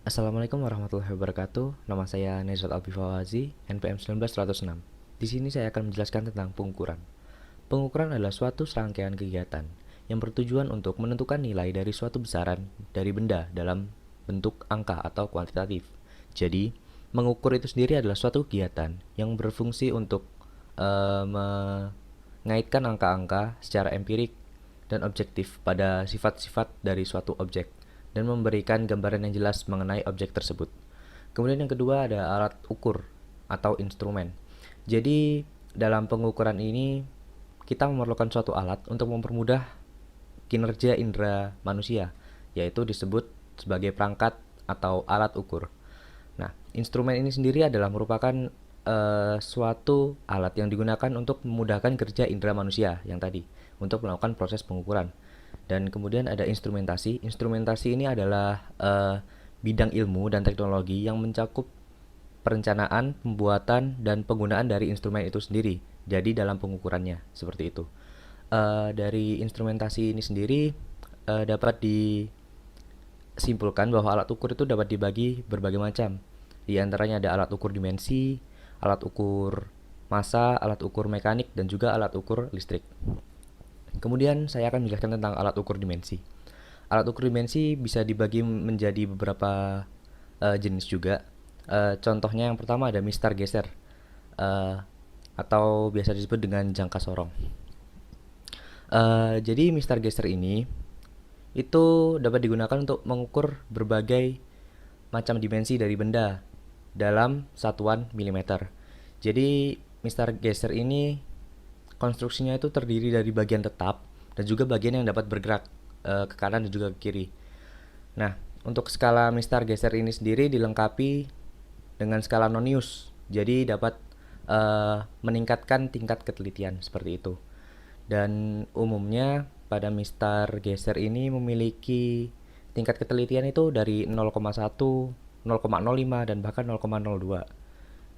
Assalamualaikum warahmatullahi wabarakatuh. Nama saya Nezat Albifawazi, NPM 19106. Di sini saya akan menjelaskan tentang pengukuran. Pengukuran adalah suatu serangkaian kegiatan yang bertujuan untuk menentukan nilai dari suatu besaran dari benda dalam bentuk angka atau kuantitatif. Jadi, mengukur itu sendiri adalah suatu kegiatan yang berfungsi untuk mengaitkan angka-angka secara empirik dan objektif pada sifat-sifat dari suatu objek dan memberikan gambaran yang jelas mengenai objek tersebut. Kemudian yang kedua ada alat ukur atau instrumen. Jadi dalam pengukuran ini kita memerlukan suatu alat untuk mempermudah kinerja indera manusia, yaitu disebut sebagai perangkat atau alat ukur. Nah, instrumen ini sendiri adalah merupakan suatu alat yang digunakan untuk memudahkan kerja indera manusia yang tadi untuk melakukan proses pengukuran. Dan kemudian ada instrumentasi. Instrumentasi ini adalah bidang ilmu dan teknologi yang mencakup perencanaan, pembuatan, dan penggunaan dari instrumen itu sendiri. Jadi dalam pengukurannya seperti itu. Dari instrumentasi ini sendiri dapat disimpulkan bahwa alat ukur itu dapat dibagi berbagai macam. Di antaranya ada alat ukur dimensi, alat ukur massa, alat ukur mekanik, dan juga alat ukur listrik. Kemudian saya akan menjelaskan tentang alat ukur dimensi. Alat ukur dimensi bisa dibagi menjadi beberapa jenis juga. Contohnya yang pertama ada mistar geser uh, atau biasa disebut dengan jangka sorong. Jadi mistar geser ini itu dapat digunakan untuk mengukur berbagai macam dimensi dari benda dalam satuan milimeter. Jadi mistar geser ini konstruksinya itu terdiri dari bagian tetap dan juga bagian yang dapat bergerak ke kanan dan juga ke kiri. Nah, untuk skala mistar geser ini sendiri dilengkapi dengan skala Nonius. Jadi dapat meningkatkan tingkat ketelitian seperti itu. Dan umumnya pada mistar geser ini memiliki tingkat ketelitian itu dari 0,1, 0,05 dan bahkan 0,02.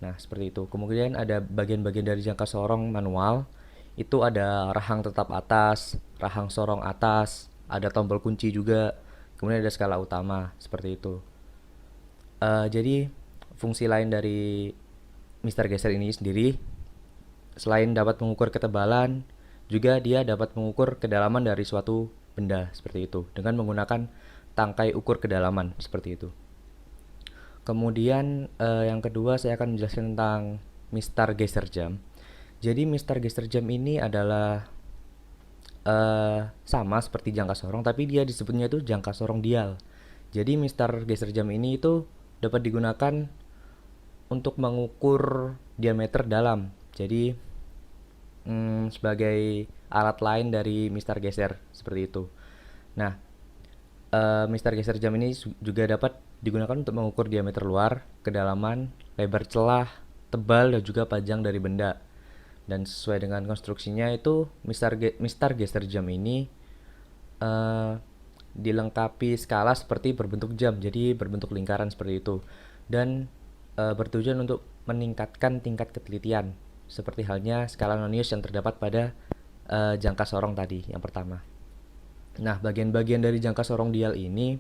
Nah, seperti itu. Kemudian ada bagian-bagian dari jangka sorong manual. Itu ada rahang tetap atas, rahang sorong atas, ada tombol kunci juga. Kemudian ada skala utama, seperti itu. Jadi fungsi lain dari Mister Geser ini sendiri selain dapat mengukur ketebalan, juga dia dapat mengukur kedalaman dari suatu benda seperti itu dengan menggunakan tangkai ukur kedalaman seperti itu. Kemudian yang kedua saya akan menjelaskan tentang Mister Geser Jam. Jadi Mister Geser Jam ini adalah sama seperti jangka sorong tapi dia disebutnya itu jangka sorong dial. Jadi Mister Geser Jam ini itu dapat digunakan untuk mengukur diameter dalam. Jadi sebagai alat lain dari Mister Geser seperti itu. Nah, Mister Geser Jam ini juga dapat digunakan untuk mengukur diameter luar, kedalaman, lebar celah, tebal dan juga panjang dari benda. Dan sesuai dengan konstruksinya itu Mister Geser Jam ini uh, dilengkapi skala seperti berbentuk jam, jadi berbentuk lingkaran seperti itu. Dan bertujuan untuk meningkatkan tingkat ketelitian seperti halnya skala Nonius yang terdapat pada jangka sorong tadi yang pertama. Nah, bagian-bagian dari jangka sorong dial ini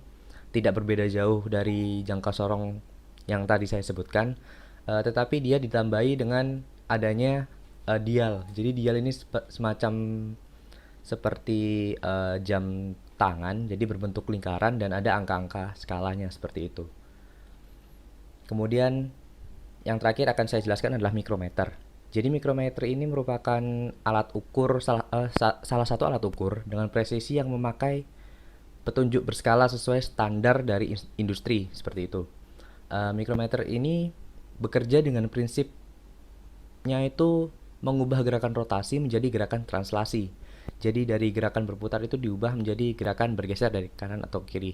tidak berbeda jauh dari jangka sorong yang tadi saya sebutkan, tetapi dia ditambahi dengan adanya dial. Jadi dial ini semacam seperti jam tangan, jadi berbentuk lingkaran dan ada angka-angka skalanya seperti itu. Kemudian yang terakhir akan saya jelaskan adalah mikrometer. Jadi mikrometer ini merupakan alat ukur salah satu alat ukur dengan presisi yang memakai petunjuk berskala sesuai standar dari industri seperti itu. Mikrometer ini bekerja dengan prinsipnya itu mengubah gerakan rotasi menjadi gerakan translasi. Jadi dari gerakan berputar itu diubah menjadi gerakan bergeser dari kanan atau kiri.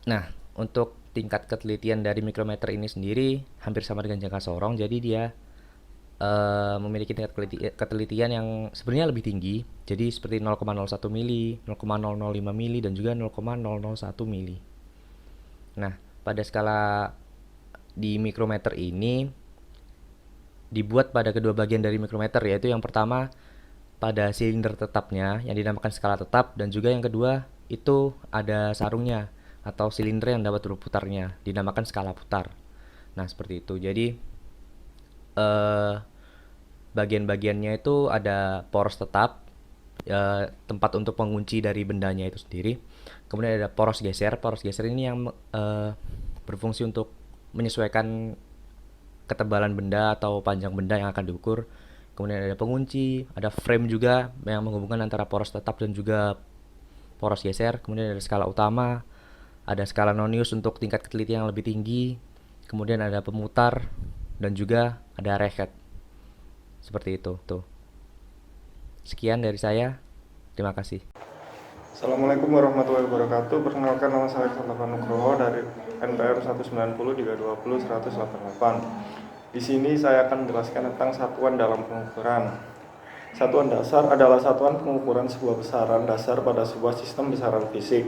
Nah, untuk tingkat ketelitian dari mikrometer ini sendiri hampir sama dengan jangka sorong. Jadi dia memiliki tingkat ketelitian yang sebenarnya lebih tinggi. Jadi seperti 0,01 mili, 0,005 mili dan juga 0,001 mili. Nah, pada skala di mikrometer ini dibuat pada kedua bagian dari mikrometer, yaitu yang pertama pada silinder tetapnya yang dinamakan skala tetap dan juga yang kedua itu ada sarungnya atau silinder yang dapat berputarnya, dinamakan skala putar. Nah, seperti itu. Jadi eh, bagian-bagiannya itu ada poros tetap, tempat untuk pengunci dari bendanya itu sendiri. Kemudian ada poros geser. Poros geser ini yang berfungsi untuk menyesuaikan ketebalan benda atau panjang benda yang akan diukur. Kemudian ada pengunci, ada frame juga yang menghubungkan antara poros tetap dan juga poros geser. Kemudian ada skala utama, ada skala nonius untuk tingkat ketelitian yang lebih tinggi. Kemudian ada pemutar dan juga ada rehead. Seperti itu tuh. Sekian dari saya. Terima kasih. Assalamualaikum warahmatullahi wabarakatuh. Perkenalkan, nama saya Salman Nugroho dari NPM 190-320-188. Di sini saya akan menjelaskan tentang satuan dalam pengukuran. Satuan dasar adalah satuan pengukuran sebuah besaran dasar pada sebuah sistem besaran fisik.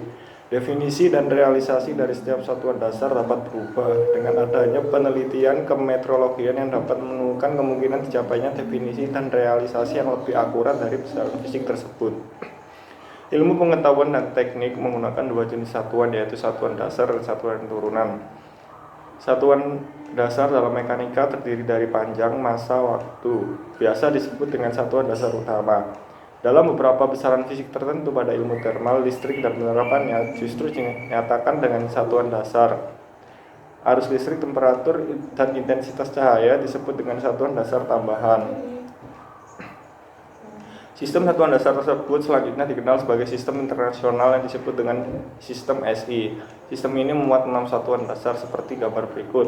Definisi dan realisasi dari setiap satuan dasar dapat berubah dengan adanya penelitian kemetrologian yang dapat menemukan kemungkinan tercapainya definisi dan realisasi yang lebih akurat dari besaran fisik tersebut. Ilmu pengetahuan dan teknik menggunakan dua jenis satuan, yaitu satuan dasar dan satuan turunan. Satuan dasar dalam mekanika terdiri dari panjang, massa, waktu. Biasa disebut dengan satuan dasar utama. Dalam beberapa besaran fisik tertentu pada ilmu thermal, listrik, dan penerapannya justru dinyatakan dengan satuan dasar. Arus listrik, temperatur, dan intensitas cahaya disebut dengan satuan dasar tambahan. Sistem satuan dasar tersebut selanjutnya dikenal sebagai sistem internasional yang disebut dengan sistem SI. Sistem ini memuat 6 satuan dasar seperti gambar berikut.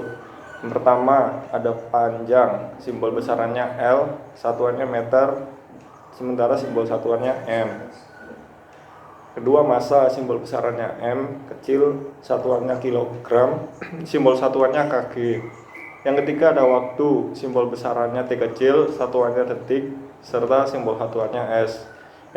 Yang pertama ada panjang, simbol besarannya L, satuannya meter, sementara simbol satuannya M. Kedua massa, simbol besarannya M, kecil, satuannya kilogram, simbol satuannya kg. Yang ketiga ada waktu, simbol besarannya T kecil, satuannya detik, serta simbol satuannya S.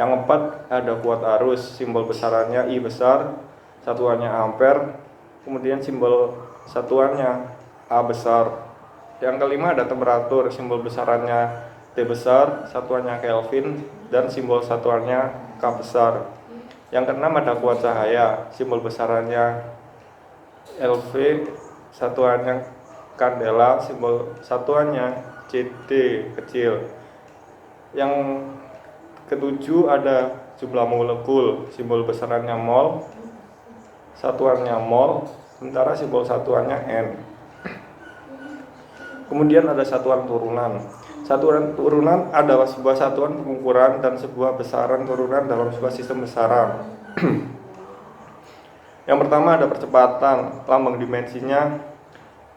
Yang keempat ada kuat arus, simbol besarannya I besar, satuannya ampere, kemudian simbol satuannya A besar. Yang kelima ada temperatur, simbol besarannya T besar, satuannya Kelvin, dan simbol satuannya K besar. Yang keenam ada kuat cahaya, simbol besarannya LV, satuannya kandela, simbol satuannya CD kecil. Yang ketujuh ada jumlah molekul, simbol besarannya mol, satuannya mol, sementara simbol satuannya N. Kemudian ada satuan turunan. Satuan turunan adalah sebuah satuan pengukuran dan sebuah besaran turunan dalam sebuah sistem besaran. Yang pertama ada percepatan, lambang dimensinya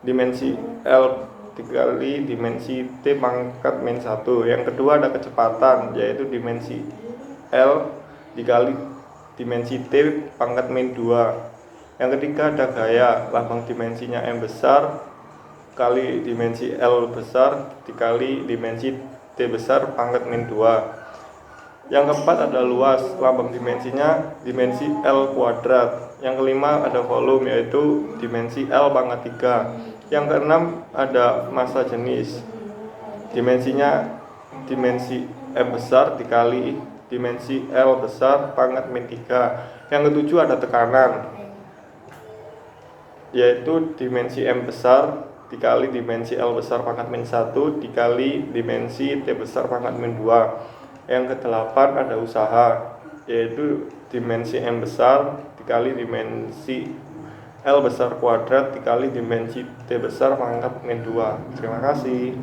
dimensi L dikali dimensi T pangkat min 1. Yang kedua ada kecepatan, yaitu dimensi L dikali dimensi T pangkat min 2. Yang ketiga ada gaya, lambang dimensinya M besar kali dimensi L besar dikali dimensi T besar pangkat min 2. Yang keempat ada luas, lambang dimensinya dimensi L kuadrat. Yang kelima ada volume, yaitu dimensi L pangkat 3. Yang keenam ada massa jenis, dimensinya dimensi M besar dikali dimensi L besar pangkat min 3. Yang ketujuh ada tekanan, yaitu dimensi M besar dikali dimensi L besar pangkat min 1 dikali dimensi T besar pangkat min 2. Yang kedelapan ada usaha, yaitu dimensi M besar dikali dimensi L besar kuadrat dikali dimensi T besar pangkat min 2. Terima kasih.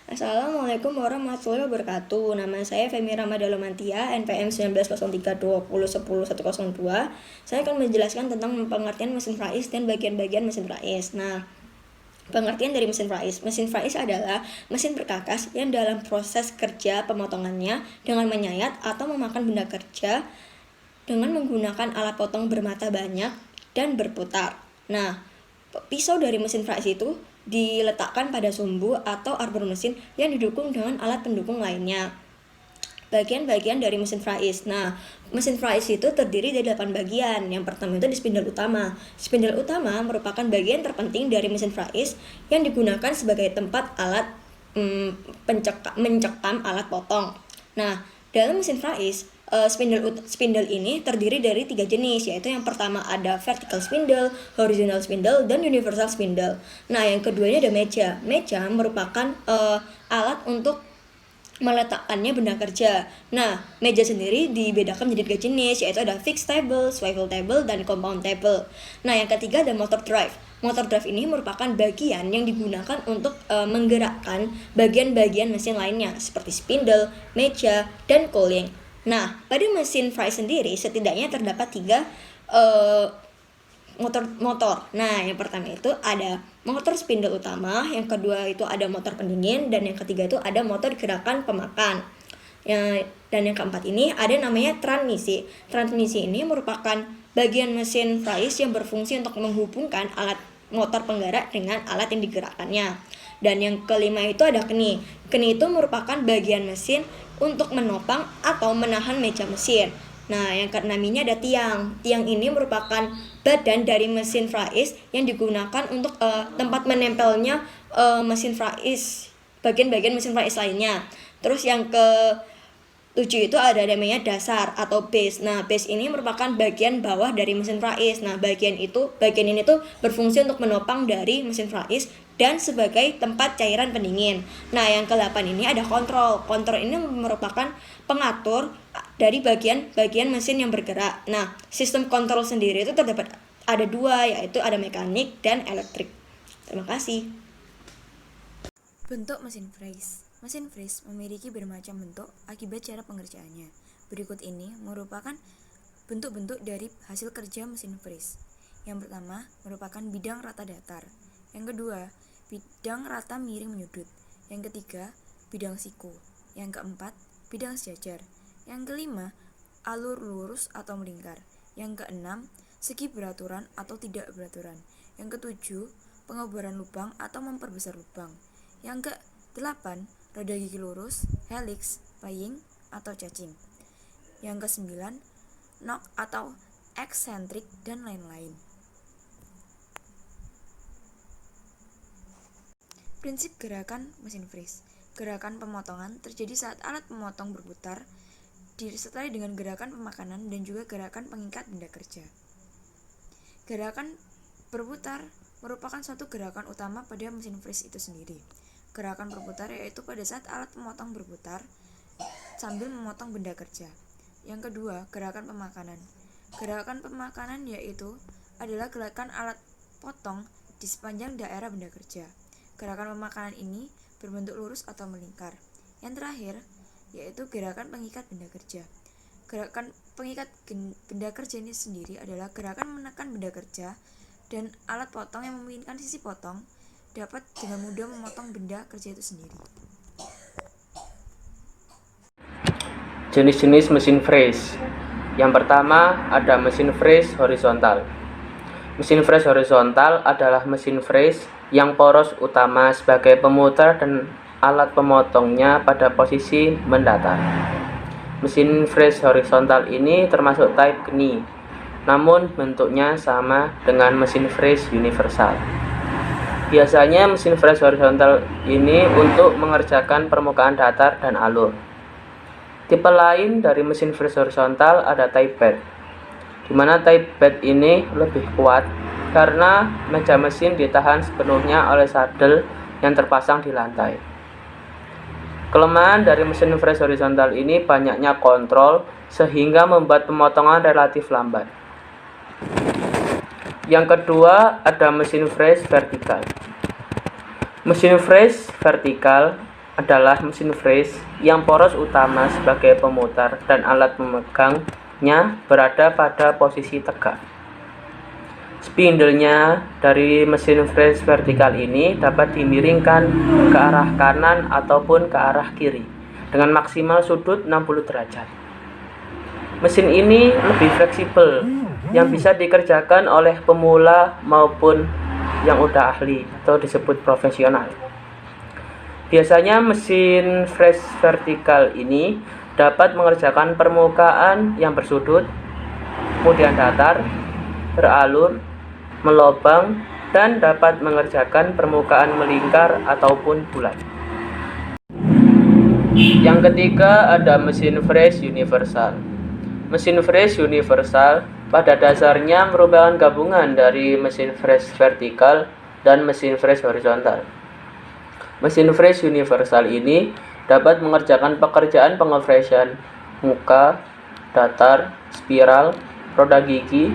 Assalamualaikum warahmatullahi wabarakatuh. Nama saya Femi Ramadalomantia, NPM 190320101102. Saya akan menjelaskan tentang pengertian mesin Frais dan bagian-bagian mesin Frais. Nah, pengertian dari mesin Frais. Mesin Frais adalah mesin perkakas yang dalam proses kerja pemotongannya dengan menyayat atau memakan benda kerja dengan menggunakan alat potong bermata banyak dan berputar. Nah, pisau dari mesin Frais itu diletakkan pada sumbu atau arbor mesin yang didukung dengan alat pendukung lainnya. Bagian-bagian dari mesin Frais. Nah, mesin Frais itu terdiri dari 8 bagian. Yang pertama itu di spindle utama. Spindle utama merupakan bagian terpenting dari mesin Frais yang digunakan sebagai tempat alat mencekam alat potong. Nah, dalam mesin Frais Spindle ini terdiri dari 3 jenis, yaitu yang pertama ada vertical spindle, horizontal spindle, dan universal spindle. Nah, yang keduanya ada meja. Meja merupakan alat untuk meletakkannya benda kerja. Nah, meja sendiri dibedakan menjadi 3 jenis, yaitu ada fixed table, swivel table, dan compound table. Nah, yang ketiga ada motor drive. Motor drive ini merupakan bagian yang digunakan untuk menggerakkan bagian-bagian mesin lainnya, seperti spindle, meja, dan cooling. Nah, pada mesin fry sendiri setidaknya terdapat 3 motor. Nah, yang pertama itu ada motor spindle utama, yang kedua itu ada motor pendingin, dan yang ketiga itu ada motor gerakan pemakan. Dan yang keempat ini ada namanya transmisi. Transmisi ini merupakan bagian mesin fries yang berfungsi untuk menghubungkan alat motor penggerak dengan alat yang digerakkannya. Dan yang kelima itu ada keni. Keni itu merupakan bagian mesin untuk menopang atau menahan meja mesin. Nah, yang keenam ini ada tiang. Tiang ini merupakan badan dari mesin fries yang digunakan untuk tempat menempelnya mesin fries, bagian-bagian mesin fries lainnya. Terus yang ke-7 itu ada namanya dasar atau base. Nah, base ini merupakan bagian bawah dari mesin fries. Nah, bagian ini tuh berfungsi untuk menopang dari mesin fries dan sebagai tempat cairan pendingin. Nah, yang ke-8 ini ada kontrol. Kontrol ini merupakan pengatur dari bagian-bagian mesin yang bergerak. Nah, sistem kontrol sendiri itu terdapat ada 2, yaitu ada mekanik dan elektrik. Terima kasih. Bentuk mesin fries. Mesin fries memiliki bermacam bentuk akibat cara pengerjaannya. Berikut ini merupakan bentuk-bentuk dari hasil kerja mesin fries. Yang pertama merupakan bidang rata datar. Yang kedua, bidang rata miring menyudut. Yang ketiga, bidang siku. Yang keempat, bidang sejajar. Yang kelima, alur lurus atau melingkar. Yang keenam, segi beraturan atau tidak beraturan. Yang ketujuh, pengobaran lubang atau memperbesar lubang. Yang ke-8, roda gigi lurus, helix, paying, atau cacing. Yang ke-9, knock atau eksentrik, dan lain-lain. Prinsip gerakan mesin fries. Gerakan pemotongan terjadi saat alat pemotong berputar, disertai dengan gerakan pemakanan dan juga gerakan pengikat benda kerja. Gerakan berputar merupakan suatu gerakan utama pada mesin fries itu sendiri. Gerakan berputar yaitu pada saat alat pemotong berputar sambil memotong benda kerja. Yang kedua, gerakan pemakanan. Gerakan pemakanan yaitu adalah gerakan alat potong di sepanjang daerah benda kerja. Gerakan pemakanan ini berbentuk lurus atau melingkar. Yang terakhir, yaitu gerakan pengikat benda kerja. Gerakan pengikat benda kerja ini sendiri adalah gerakan menekan benda kerja dan alat potong yang memungkinkan sisi potong dapat dengan mudah memotong benda kerja itu sendiri. Jenis-jenis mesin fries. Yang pertama ada mesin fries horizontal. Mesin fries horizontal adalah mesin fries yang poros utama sebagai pemutar dan alat pemotongnya pada posisi mendatar. Mesin fries horizontal ini termasuk type keni, namun bentuknya sama dengan mesin fries universal. Biasanya mesin fries horizontal ini untuk mengerjakan permukaan datar dan alur. Tipe lain dari mesin fries horizontal ada type bed, di mana type bed ini lebih kuat karena meja mesin ditahan sepenuhnya oleh sadel yang terpasang di lantai. Kelemahan dari mesin fries horizontal ini banyaknya kontrol sehingga membuat pemotongan relatif lambat. Yang kedua ada mesin fries vertikal. Mesin fries vertikal adalah mesin fries yang poros utama sebagai pemutar dan alat pemegangnya berada pada posisi tegak. Spindle-nya dari mesin fries vertikal ini dapat dimiringkan ke arah kanan ataupun ke arah kiri dengan maksimal sudut 60 derajat. Mesin ini lebih fleksibel yang bisa dikerjakan oleh pemula maupun yang udah ahli atau disebut profesional. Biasanya mesin fries vertikal ini dapat mengerjakan permukaan yang bersudut, kemudian datar, beralur, melobang, dan dapat mengerjakan permukaan melingkar ataupun bulat. Yang ketiga ada mesin fries universal. Mesin freeze universal pada dasarnya merupakan gabungan dari mesin freeze vertikal dan mesin freeze horizontal. Mesin freeze universal ini dapat mengerjakan pekerjaan pengefreezan muka, datar, spiral, roda gigi,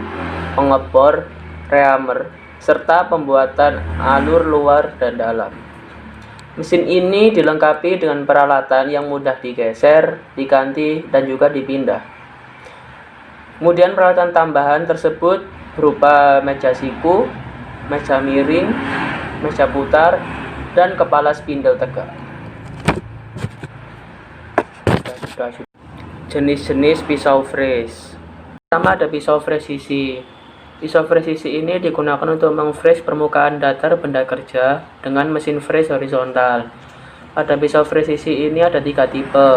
pengepor, reamer, serta pembuatan alur luar dan dalam. Mesin ini dilengkapi dengan peralatan yang mudah digeser, diganti, dan juga dipindah. Kemudian peralatan tambahan tersebut berupa meja siku, meja miring, meja putar, dan kepala spindle tegak. Jenis-jenis pisau freeze. Pertama ada pisau freeze sisi. Pisau freeze sisi ini digunakan untuk mengfreeze permukaan datar benda kerja dengan mesin freeze horizontal. Pada pisau freeze sisi ini ada 3 tipe.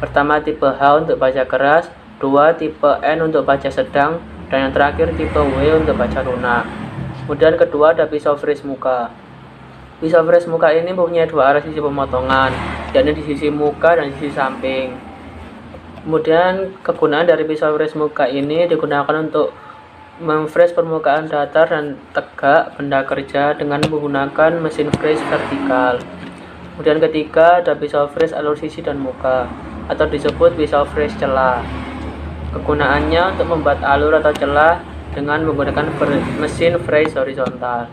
Pertama tipe H untuk baja keras, 2 tipe N untuk baja sedang, dan yang terakhir tipe W untuk baja lunak. Kemudian kedua ada pisau freeze muka. Pisau freeze muka ini mempunyai 2 arah sisi pemotongan, yakni di sisi muka dan di sisi samping. Kemudian kegunaan dari pisau freeze muka ini digunakan untuk memfreeze permukaan datar dan tegak benda kerja dengan menggunakan mesin freeze vertikal. Kemudian ketiga ada pisau freeze alur sisi dan muka, atau disebut pisau freeze celah. Kegunaannya untuk membuat alur atau celah dengan menggunakan mesin freeze horizontal.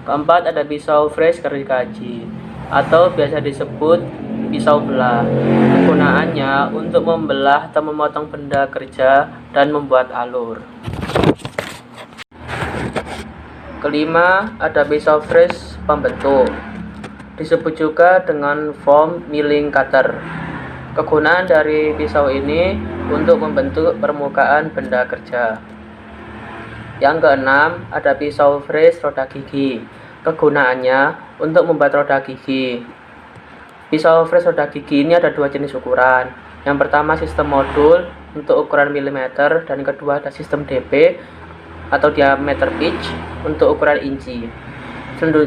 Keempat ada pisau freeze gergaji, atau biasa disebut pisau belah. Kegunaannya untuk membelah atau memotong benda kerja dan membuat alur. Kelima ada pisau freeze pembentuk, disebut juga dengan foam milling cutter. Kegunaan dari pisau ini untuk membentuk permukaan benda kerja. Yang keenam ada pisau freeze roda gigi. Kegunaannya untuk membuat roda gigi. Pisau freeze roda gigi ini ada 2 jenis ukuran. Yang pertama sistem modul untuk ukuran milimeter, dan kedua ada sistem DP atau diameter pitch untuk ukuran inci.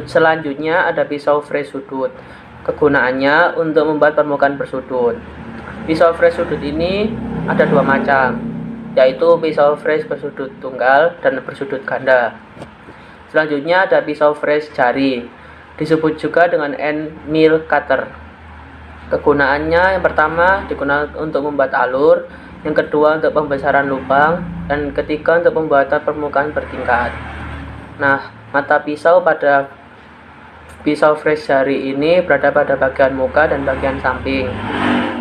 Selanjutnya ada pisau freeze sudut. Kegunaannya untuk membuat permukaan bersudut. Pisau freeze sudut ini ada 2 macam, yaitu pisau freeze bersudut tunggal dan bersudut ganda. Selanjutnya ada pisau freeze jari, disebut juga dengan end mill cutter. Kegunaannya yang pertama digunakan untuk membuat alur, yang kedua untuk pembesaran lubang, dan ketiga untuk pembuatan permukaan bertingkat. Nah, mata pisau pada pisau freeze jari ini berada pada bagian muka dan bagian samping.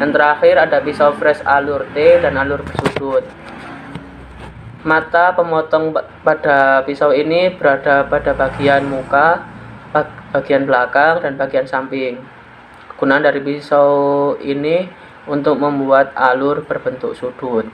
Yang terakhir ada pisau freeze alur T dan alur bersudut. Mata pemotong pada pisau ini berada pada bagian muka, bagian belakang, dan bagian samping. Kegunaan dari pisau ini untuk membuat alur berbentuk sudut.